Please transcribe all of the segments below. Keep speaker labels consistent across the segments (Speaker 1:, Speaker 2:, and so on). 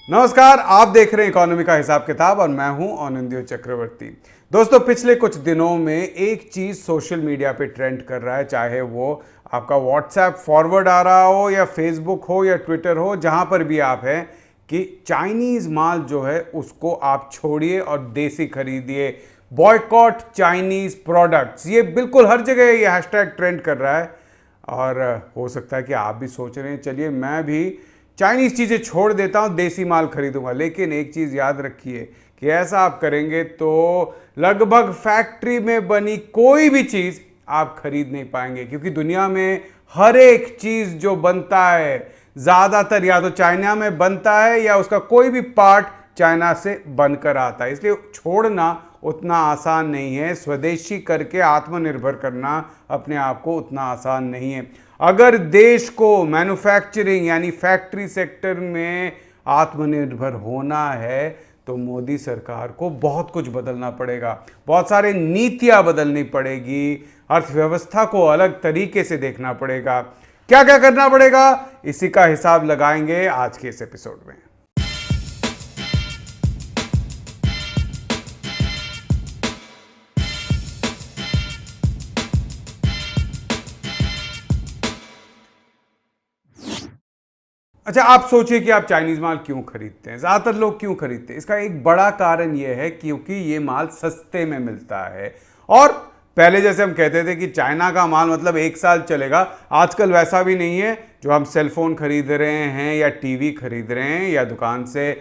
Speaker 1: नमस्कार, आप देख रहे हैं इकोनॉमी का हिसाब किताब और मैं हूं आनंदियो चक्रवर्ती। दोस्तों, पिछले कुछ दिनों में एक चीज सोशल मीडिया पे ट्रेंड कर रहा है, चाहे वो आपका व्हाट्सएप फॉरवर्ड आ रहा हो या फेसबुक हो या ट्विटर हो, जहां पर भी आप हैं, कि चाइनीज माल जो है उसको आप छोड़िए और देसी खरीदिए। बॉयकॉट चाइनीज प्रोडक्ट्स, ये बिल्कुल हर जगह ये हैशटैग ट्रेंड कर रहा है। और हो सकता है कि आप भी सोच रहे हैं चलिए मैं भी चाइनीज़ चीज़ें छोड़ देता हूं, देसी माल खरीदूंगा। लेकिन एक चीज़ याद रखिए कि ऐसा आप करेंगे तो लगभग फैक्ट्री में बनी कोई भी चीज़ आप खरीद नहीं पाएंगे, क्योंकि दुनिया में हर एक चीज़ जो बनता है ज़्यादातर या तो चाइना में बनता है या उसका कोई भी पार्ट चाइना से बनकर आता है। इसलिए छोड़ना उतना आसान नहीं है, स्वदेशी करके आत्मनिर्भर करना अपने आप को उतना आसान नहीं है। अगर देश को मैन्युफैक्चरिंग यानी फैक्ट्री सेक्टर में आत्मनिर्भर होना है तो मोदी सरकार को बहुत कुछ बदलना पड़ेगा, बहुत सारे नीतियां बदलनी पड़ेगी, अर्थव्यवस्था को अलग तरीके से देखना पड़ेगा। क्या क्या करना पड़ेगा, इसी का हिसाब लगाएंगे आज के इस एपिसोड में। अच्छा, आप सोचिए कि आप चाइनीज माल क्यों खरीदते हैं, ज्यादातर लोग क्यों खरीदते हैं। इसका एक बड़ा कारण यह है क्योंकि ये माल सस्ते में मिलता है। और पहले जैसे हम कहते थे कि चाइना का माल मतलब एक साल चलेगा, आजकल वैसा भी नहीं है। जो हम सेलफोन खरीद रहे हैं या टीवी खरीद रहे हैं या दुकान से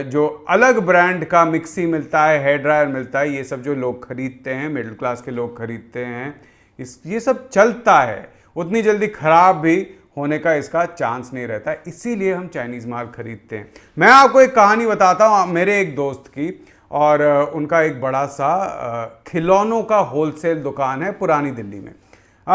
Speaker 1: जो अलग ब्रांड का मिक्सी मिलता है, हेयर ड्रायर मिलता है, ये सब जो लोग खरीदते हैं, मिडिल क्लास के लोग खरीदते हैं, ये सब चलता है, उतनी जल्दी खराब भी होने का इसका चांस नहीं रहता है। इसीलिए हम चाइनीज़ माल खरीदते हैं। मैं आपको एक कहानी बताता हूँ मेरे एक दोस्त की, और उनका एक बड़ा सा खिलौनों का होलसेल दुकान है पुरानी दिल्ली में।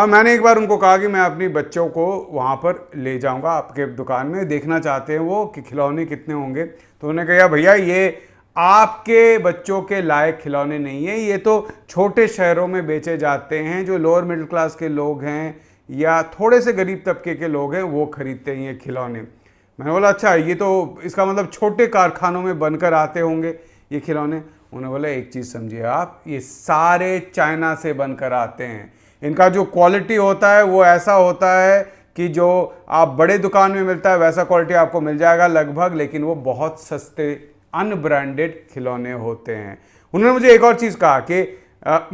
Speaker 1: मैंने एक बार उनको कहा कि मैं अपनी बच्चों को वहाँ पर ले जाऊँगा आपके दुकान में, देखना चाहते हैं वो कि खिलौने कितने होंगे। तो उन्होंने कहा भैया ये आपके बच्चों के लायक खिलौने नहीं है, ये तो छोटे शहरों में बेचे जाते हैं, जो लोअर मिडिल क्लास के लोग हैं या थोड़े से गरीब तबके के लोग हैं वो खरीदते हैं ये खिलौने। मैंने बोला अच्छा, ये तो इसका मतलब छोटे कारखानों में बनकर आते होंगे ये खिलौने। उन्होंने बोला एक चीज़ समझिए आप, ये सारे चाइना से बनकर आते हैं। इनका जो क्वालिटी होता है वो ऐसा होता है कि जो आप बड़े दुकान में मिलता है वैसा क्वालिटी आपको मिल जाएगा लगभग, लेकिन वो बहुत सस्ते अनब्रांडेड खिलौने होते हैं। उन्होंने मुझे एक और चीज़ कहा कि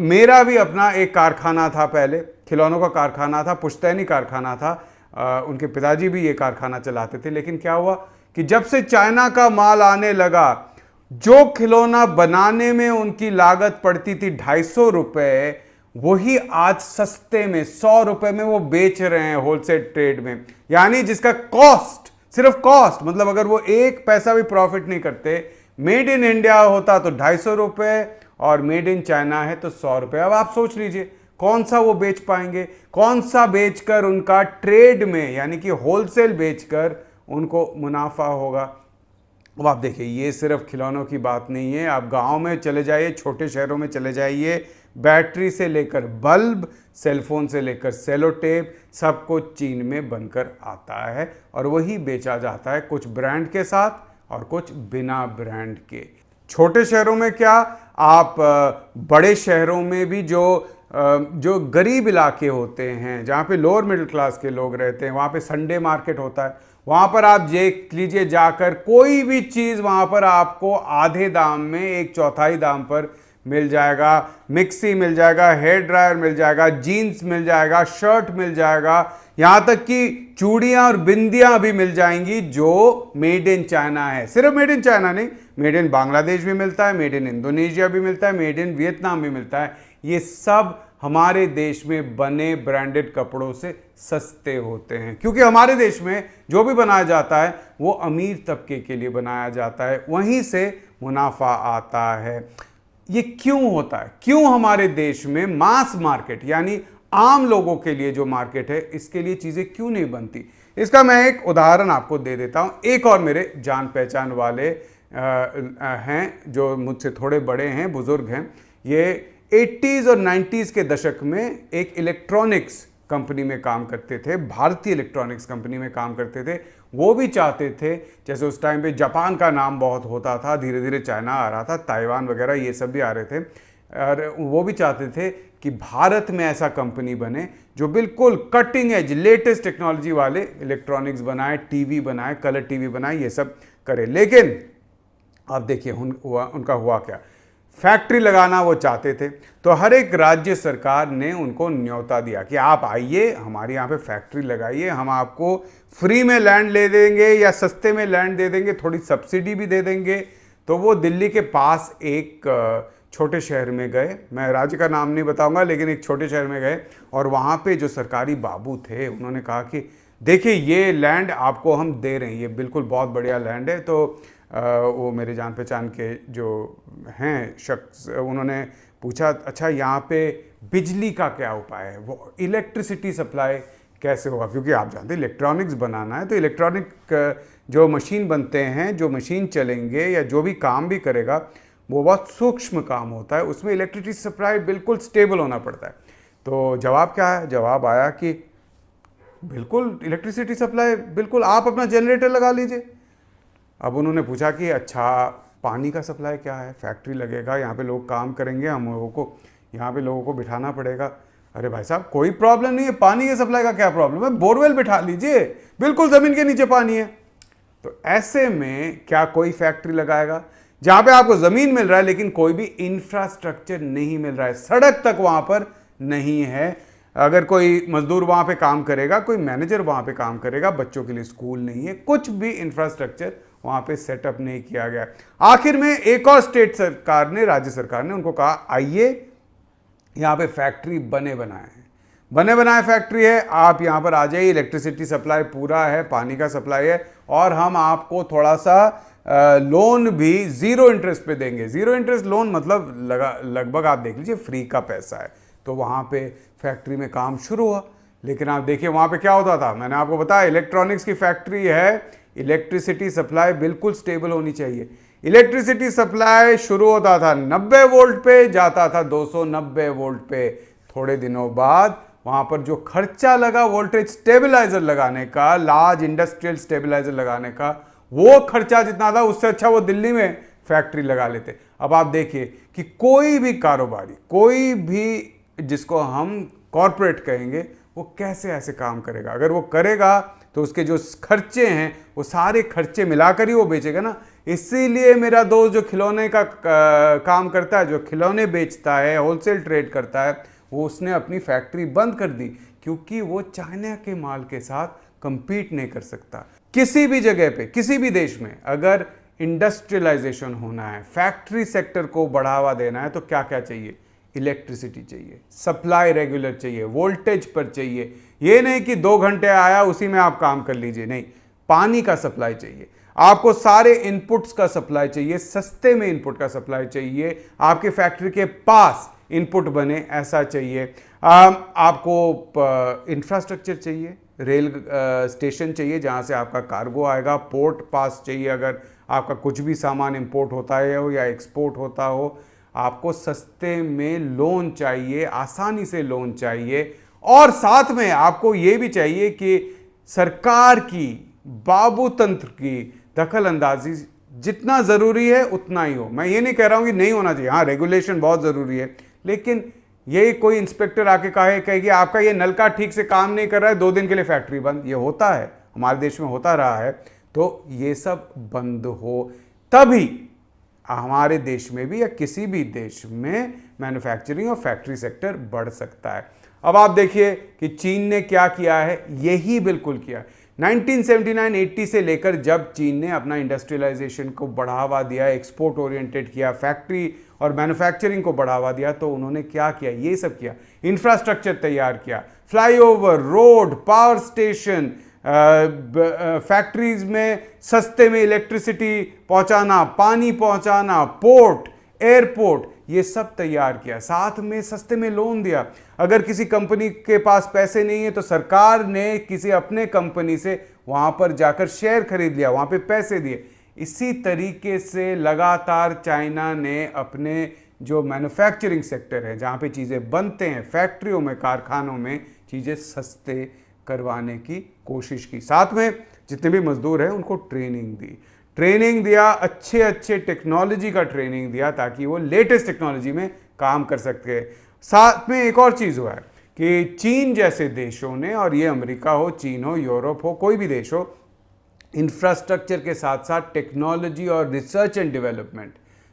Speaker 1: मेरा भी अपना एक कारखाना था, पहले खिलौनों का कारखाना था, पुश्तैनी कारखाना था। उनके पिताजी भी ये कारखाना चलाते थे। लेकिन क्या हुआ कि जब से चाइना का माल आने लगा, जो खिलौना बनाने में उनकी लागत पड़ती थी 250 रुपये, वही आज सस्ते में 100 रुपये में वो बेच रहे हैं होलसेल ट्रेड में। यानी जिसका कॉस्ट, सिर्फ कॉस्ट, मतलब अगर वो एक पैसा भी प्रॉफिट नहीं करते, मेड इन इंडिया होता तो 250 रुपये और मेड इन चाइना है तो 100 रुपये। अब आप सोच लीजिए कौन सा वो बेच पाएंगे, कौन सा बेचकर उनका ट्रेड में यानी कि होलसेल बेचकर उनको मुनाफा होगा। अब आप देखिए, ये सिर्फ खिलौनों की बात नहीं है। आप गांव में चले जाइए, छोटे शहरों में चले जाइए, बैटरी से लेकर बल्ब, सेलफोन से लेकर सेलो टेप, सब कुछ चीन में बनकर आता है और वही बेचा जाता है, कुछ ब्रांड के साथ और कुछ बिना ब्रांड के। छोटे शहरों में क्या, आप बड़े शहरों में भी जो गरीब इलाके होते हैं, जहाँ पे लोअर मिडिल क्लास के लोग रहते हैं, वहाँ पे संडे मार्केट होता है। वहाँ पर आप देख लीजिए जाकर, कोई भी चीज़ वहाँ पर आपको आधे दाम में, एक चौथाई दाम पर मिल जाएगा। मिक्सी मिल जाएगा, हेयर ड्रायर मिल जाएगा, जीन्स मिल जाएगा, शर्ट मिल जाएगा, यहाँ तक कि चूड़ियाँ और बिंदियाँ भी मिल जाएंगी जो मेड इन चाइना है। सिर्फ मेड इन चाइना नहीं, मेड इन बांग्लादेश भी मिलता है, मेड इन इंडोनेशिया भी मिलता है, मेड इन वियतनाम भी मिलता है। ये सब हमारे देश में बने ब्रांडेड कपड़ों से सस्ते होते हैं, क्योंकि हमारे देश में जो भी बनाया जाता है वो अमीर तबके के लिए बनाया जाता है, वहीं से मुनाफा आता है। ये क्यों होता है, क्यों हमारे देश में मास मार्केट यानी आम लोगों के लिए जो मार्केट है, इसके लिए चीज़ें क्यों नहीं बनती? इसका मैं एक उदाहरण आपको दे देता हूँ। एक और मेरे जान पहचान वाले हैं जो मुझसे थोड़े बड़े हैं, बुजुर्ग हैं। ये 80s और 90s के दशक में एक इलेक्ट्रॉनिक्स कंपनी में काम करते थे, भारतीय इलेक्ट्रॉनिक्स कंपनी में काम करते थे, वो भी चाहते थे, जैसे उस टाइम पे जापान का नाम बहुत होता था, धीरे धीरे चाइना आ रहा था, ताइवान वगैरह ये सब भी आ रहे थे, और वो भी चाहते थे कि भारत में ऐसा कंपनी बने जो बिल्कुल कटिंग एज लेटेस्ट टेक्नोलॉजी वाले इलेक्ट्रॉनिक्स बनाए, टीवी बनाए, कलर टीवी बनाए, ये सब करे। लेकिन अब देखिए उनका हुआ क्या, फैक्ट्री लगाना वो चाहते थे, तो हर एक राज्य सरकार ने उनको न्योता दिया कि आप आइए हमारे यहाँ पे फैक्ट्री लगाइए, हम आपको फ्री में लैंड ले देंगे या सस्ते में लैंड दे देंगे, थोड़ी सब्सिडी भी दे देंगे। तो वो दिल्ली के पास एक छोटे शहर में गए, मैं राज्य का नाम नहीं बताऊंगा, लेकिन एक छोटे शहर में गए, और वहाँ पे जो सरकारी बाबू थे उन्होंने कहा कि देखिए ये लैंड आपको हम दे रहे हैं, ये बिल्कुल बहुत बढ़िया लैंड है। तो वो मेरे जान पहचान के जो हैं शख्स, उन्होंने पूछा अच्छा यहाँ पे बिजली का क्या उपाय है, वो इलेक्ट्रिसिटी सप्लाई कैसे होगा, क्योंकि आप जानते हैं इलेक्ट्रॉनिक्स बनाना है तो इलेक्ट्रॉनिक जो मशीन बनते हैं, जो मशीन चलेंगे या जो भी काम भी करेगा वो बहुत सूक्ष्म काम होता है, उसमें इलेक्ट्रिसिटी सप्लाई बिल्कुल स्टेबल होना पड़ता है। तो जवाब क्या है, जवाब आया कि बिल्कुल इलेक्ट्रिसिटी सप्लाई बिल्कुल, आप अपना जनरेटर लगा लीजिए। अब उन्होंने पूछा कि अच्छा पानी का सप्लाई क्या है, फैक्ट्री लगेगा, यहाँ पे लोग काम करेंगे, हम लोगों को यहाँ पे लोगों को बिठाना पड़ेगा। अरे भाई साहब कोई प्रॉब्लम नहीं है, पानी के सप्लाई का क्या प्रॉब्लम है, बोरवेल बिठा लीजिए, बिल्कुल ज़मीन के नीचे पानी है। तो ऐसे में क्या कोई फैक्ट्री लगाएगा जहाँ पे आपको ज़मीन मिल रहा है लेकिन कोई भी इंफ्रास्ट्रक्चर नहीं मिल रहा है, सड़क तक वहाँ पर नहीं है, अगर कोई मजदूर वहाँ पे काम करेगा, कोई मैनेजर वहाँ पे काम करेगा, बच्चों के लिए स्कूल नहीं है, कुछ भी इंफ्रास्ट्रक्चर वहाँ पे सेटअप नहीं किया गया। आखिर में एक और स्टेट सरकार ने, राज्य सरकार ने उनको कहा आइए यहाँ पे फैक्ट्री बने बनाए फैक्ट्री है, आप यहाँ पर आ जाइए, इलेक्ट्रिसिटी सप्लाई पूरा है, पानी का सप्लाई है, और हम आपको थोड़ा सा लोन भी जीरो इंटरेस्ट पे देंगे। जीरो इंटरेस्ट लोन मतलब लगभग आप देख लीजिए फ्री का पैसा है। तो वहाँ पे फैक्ट्री में काम शुरू हुआ, लेकिन आप देखिए वहाँ पे क्या होता था, मैंने आपको बताया इलेक्ट्रॉनिक्स की फैक्ट्री है, इलेक्ट्रिसिटी सप्लाई बिल्कुल स्टेबल होनी चाहिए। इलेक्ट्रिसिटी सप्लाई शुरू होता था 90 वोल्ट पे, जाता था 290 वोल्ट पे। थोड़े दिनों बाद वहाँ पर जो खर्चा लगा वोल्टेज स्टेबलाइजर लगाने का, लार्ज इंडस्ट्रियल स्टेबलाइजर लगाने का, वो खर्चा जितना था उससे अच्छा वो दिल्ली में फैक्ट्री लगा लेते। अब आप देखिए कि कोई भी कारोबारी, कोई भी जिसको हम कॉरपोरेट कहेंगे, वो कैसे ऐसे काम करेगा, अगर वो करेगा तो उसके जो खर्चे हैं वो सारे खर्चे मिलाकर ही वो बेचेगा ना। इसीलिए मेरा दोस्त जो खिलौने का काम करता है, जो खिलौने बेचता है, होलसेल ट्रेड करता है, वो उसने अपनी फैक्ट्री बंद कर दी, क्योंकि वो चाइना के माल के साथ कंपीट नहीं कर सकता। किसी भी जगह पे, किसी भी देश में अगर इंडस्ट्रियलाइजेशन होना है, फैक्ट्री सेक्टर को बढ़ावा देना है, तो क्या क्या चाहिए, इलेक्ट्रिसिटी चाहिए, सप्लाई रेगुलर चाहिए, वोल्टेज पर चाहिए। ये नहीं कि 2 घंटे आया उसी में आप काम कर लीजिए, नहीं, पानी का सप्लाई चाहिए, आपको सारे इनपुट्स का सप्लाई चाहिए, सस्ते में इनपुट का सप्लाई चाहिए, आपके फैक्ट्री के पास इनपुट बने ऐसा चाहिए, आपको इंफ्रास्ट्रक्चर चाहिए, रेल स्टेशन चाहिए जहाँ से आपका कार्गो आएगा, पोर्ट पास चाहिए अगर आपका कुछ भी सामान इंपोर्ट होता है हो या एक्सपोर्ट होता हो, आपको सस्ते में लोन चाहिए, आसानी से लोन चाहिए, और साथ में आपको ये भी चाहिए कि सरकार की, बाबू तंत्र की दखल अंदाजी जितना ज़रूरी है उतना ही हो। मैं ये नहीं कह रहा हूँ कि नहीं होना चाहिए, हाँ रेगुलेशन बहुत ज़रूरी है, लेकिन ये कोई इंस्पेक्टर आके कहे कि आपका ये नलका ठीक से काम नहीं कर रहा है, 2 दिन के लिए फैक्ट्री बंद, ये होता है, हमारे देश में होता रहा है। तो ये सब बंद हो, तभी हमारे देश में भी या किसी भी देश में मैन्युफैक्चरिंग और फैक्ट्री सेक्टर बढ़ सकता है। अब आप देखिए कि चीन ने क्या किया है, यही बिल्कुल किया। 1979-80 से लेकर जब चीन ने अपना इंडस्ट्रियलाइजेशन को बढ़ावा दिया, एक्सपोर्ट ओरिएंटेड किया, फैक्ट्री और मैन्युफैक्चरिंग को बढ़ावा दिया, तो उन्होंने क्या किया, ये सब किया, इंफ्रास्ट्रक्चर तैयार किया, flyover, road, power station, factories में सस्ते में इलेक्ट्रिसिटी पहुंचाना, पानी पहुंचाना, पोर्ट, एयरपोर्ट, ये सब तैयार किया, साथ में सस्ते में लोन दिया। अगर किसी कंपनी के पास पैसे नहीं है तो सरकार ने किसी अपने कंपनी से वहां पर जाकर शेयर खरीद लिया, वहां पे पैसे दिए। इसी तरीके से लगातार चाइना ने अपने जो मैन्युफैक्चरिंग सेक्टर है, जहाँ पे चीज़ें बनते हैं, फैक्ट्रियों में, कारखानों में चीज़ें सस्ते करवाने की कोशिश की। साथ में जितने भी मजदूर हैं उनको ट्रेनिंग दिया, अच्छे अच्छे टेक्नोलॉजी का ट्रेनिंग दिया ताकि वो लेटेस्ट टेक्नोलॉजी में काम कर सकते। साथ में एक और चीज़ हुआ है कि चीन जैसे देशों ने, और ये अमेरिका हो, चीन हो, यूरोप हो, कोई भी देश हो, इंफ्रास्ट्रक्चर के साथ साथ टेक्नोलॉजी और रिसर्च एंड डेवलपमेंट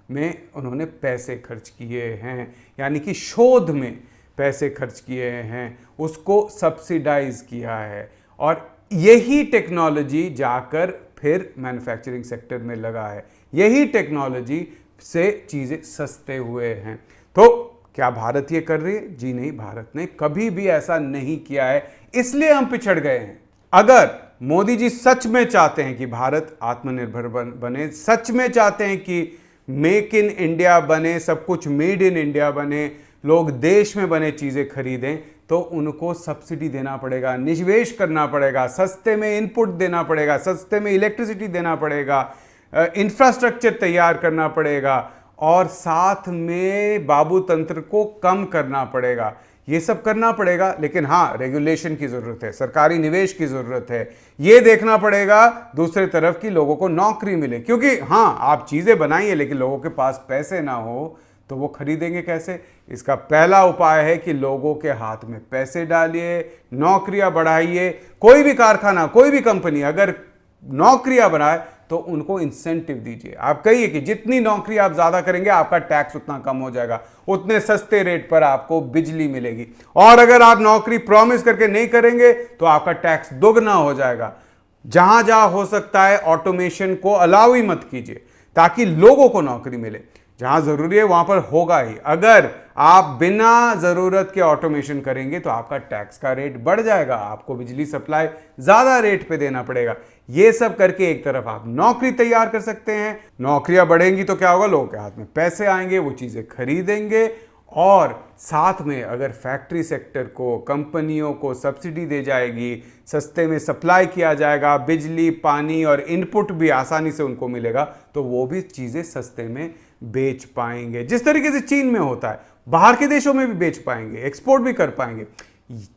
Speaker 1: में उन्होंने पैसे खर्च किए हैं, यानी कि शोध में पैसे खर्च किए हैं, उसको सब्सिडाइज किया है, और यही टेक्नोलॉजी जाकर फिर मैन्युफैक्चरिंग सेक्टर में लगा है। यही टेक्नोलॉजी से चीज़ें सस्ते हुए हैं। तो क्या भारत ये कर रही है? जी नहीं, भारत ने कभी भी ऐसा नहीं किया है, इसलिए हम पिछड़ गए हैं। अगर मोदी जी सच में चाहते हैं कि भारत आत्मनिर्भर बने, सच में चाहते हैं कि मेक इन इंडिया बने, सब कुछ मेड इन इंडिया बने, लोग देश में बने चीज़ें खरीदें, तो उनको सब्सिडी देना पड़ेगा, निवेश करना पड़ेगा, सस्ते में इनपुट देना पड़ेगा, सस्ते में इलेक्ट्रिसिटी देना पड़ेगा, इंफ्रास्ट्रक्चर तैयार करना पड़ेगा, और साथ में बाबू तंत्र को कम करना पड़ेगा। ये सब करना पड़ेगा, लेकिन हाँ, रेगुलेशन की ज़रूरत है, सरकारी निवेश की ज़रूरत है। ये देखना पड़ेगा दूसरे तरफ की लोगों को नौकरी मिले, क्योंकि हाँ, आप चीज़ें बनाइए लेकिन लोगों के पास पैसे ना हो तो वो खरीदेंगे कैसे? इसका पहला उपाय है कि लोगों के हाथ में पैसे डालिए, नौकरियां बढ़ाइए। कोई भी कारखाना, कोई भी कंपनी अगर नौकरियां बनाए तो उनको इंसेंटिव दीजिए। आप कहिए कि जितनी नौकरी आप ज्यादा करेंगे आपका टैक्स उतना कम हो जाएगा, उतने सस्ते रेट पर आपको बिजली मिलेगी, और अगर आप नौकरी प्रॉमिस करके नहीं करेंगे तो आपका टैक्स दोगुना हो जाएगा। जहां जहां हो सकता है ऑटोमेशन को अलाउ ही मत कीजिए ताकि लोगों को नौकरी मिले। जहां जरूरी है वहां पर होगा ही। अगर आप बिना जरूरत के ऑटोमेशन करेंगे तो आपका टैक्स का रेट बढ़ जाएगा, आपको बिजली सप्लाई ज्यादा रेट पे देना पड़ेगा। ये सब करके एक तरफ आप नौकरी तैयार कर सकते हैं, नौकरियां बढ़ेंगी तो क्या होगा, लोगों के हाथ में पैसे आएंगे, वो चीजें खरीदेंगे, और साथ में अगर फैक्ट्री सेक्टर को, कंपनियों को सब्सिडी दे जाएगी, सस्ते में सप्लाई किया जाएगा, बिजली, पानी और इनपुट भी आसानी से उनको मिलेगा, तो वो भी चीज़ें सस्ते में बेच पाएंगे। जिस तरीके से चीन में होता है, बाहर के देशों में भी बेच पाएंगे, एक्सपोर्ट भी कर पाएंगे।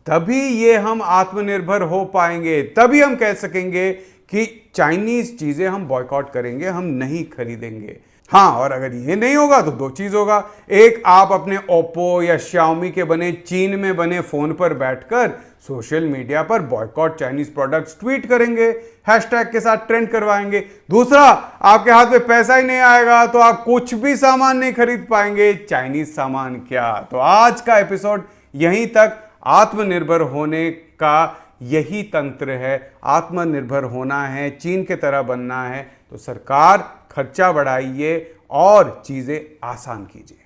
Speaker 1: तभी ये हम आत्मनिर्भर हो पाएंगे, तभी हम कह सकेंगे कि चाइनीज चीज़ें हम बॉयकॉट करेंगे, हम नहीं खरीदेंगे। हाँ, और अगर ये नहीं होगा तो दो चीज होगा। एक, आप अपने ओप्पो या शाओमी के बने, चीन में बने फोन पर बैठकर सोशल मीडिया पर बॉयकॉट चाइनीज प्रोडक्ट्स ट्वीट करेंगे, हैशटैग के साथ ट्रेंड करवाएंगे। दूसरा, आपके हाथ में पैसा ही नहीं आएगा तो आप कुछ भी सामान नहीं खरीद पाएंगे, चाइनीज सामान क्या। तो आज का एपिसोड यहीं तक। आत्मनिर्भर होने का यही तंत्र है, आत्मनिर्भर होना है, चीन के तरह बनना है, तो सरकार खर्चा बढ़ाइए और चीज़ें आसान कीजिए।